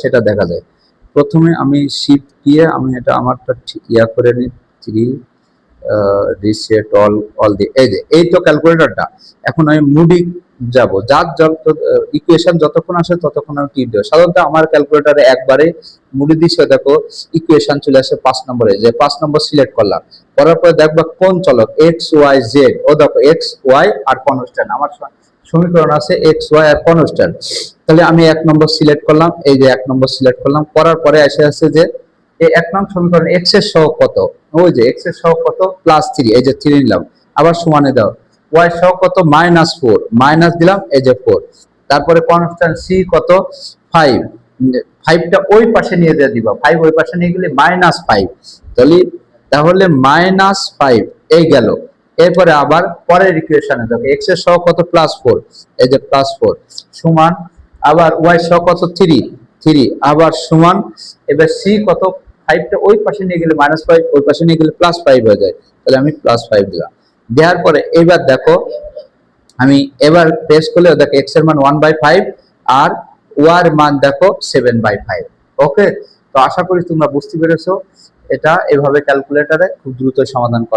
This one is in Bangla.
সেটা দেখা যায়। প্রথমে আমি শিফট দিয়ে আমি এটা আমারটা ইয়া করে নিই, 3 রিসেট অল দি, এই যে এই তো ক্যালকুলেটরটা। এখন আমি মুডি যাব, যার যত ইকুয়েশন যতক্ষণ আসে ততক্ষণ আমি টিপ দেবো। সাধারণত আমার ক্যালকুলেটরে একবারে মুডি দিছে, দেখো ইকুয়েশন চলে আসে 5 নম্বরে, যে 5 নম্বর সিলেক্ট করলাম, করার পরে দেখবা কোন চলক এক্স ওয়াই জেড, ও দেখো এক্স ওয়াই আর কনস্ট্যান্ট, আমার সমীকরণ আছে এক্স ওয়াই আর কনস্ট্যান্ট। তাহলে আমি 1 নম্বর সিলেক্ট করলাম, এই যে 1 নম্বর সিলেক্ট করলাম, করার পরে এসে আছে যে এই 1 নং সমীকরণ এক্স এর সহগ কত, ওই যে এক্স এর সহগ কত +3, এই যে 3 নিলাম, আবার সমানে দাও ওয়াই সহগ কত -4, মাইনাস দিলাম, এই যে 4, তারপরে কনস্ট্যান্ট সি কত 5, 5টা ওই পাশে নিয়ে দিয়ে দিবা, 5 ওই পাশে নিয়ে গেলে -5, তাহলে -5 এই গেল। এরপরে আবার পরের ইকুয়েশনে দেখো এক্স এর সহগ কত +4, এই যে +4 সমান, আবার ওয়াই সহগ কত 3, আবার সমান, এবার সি কত 5টা ওই পাশে নিয়ে গেলে -5, ওই পাশে নিয়ে গেলে +5 হয়ে যায়, তাহলে আমি +5 দিলাম। দেওয়ার পরে এবার দেখো আমি এবার প্রেস করলে দেখো এক্স এর মান 1/5 আর ওয়াই এর মান দেখো 7/5। ওকে, তো আশা করি তোমরা বুঝতে পেরেছো এটা এভাবে ক্যালকুলেটরে খুব দ্রুত সমাধান করা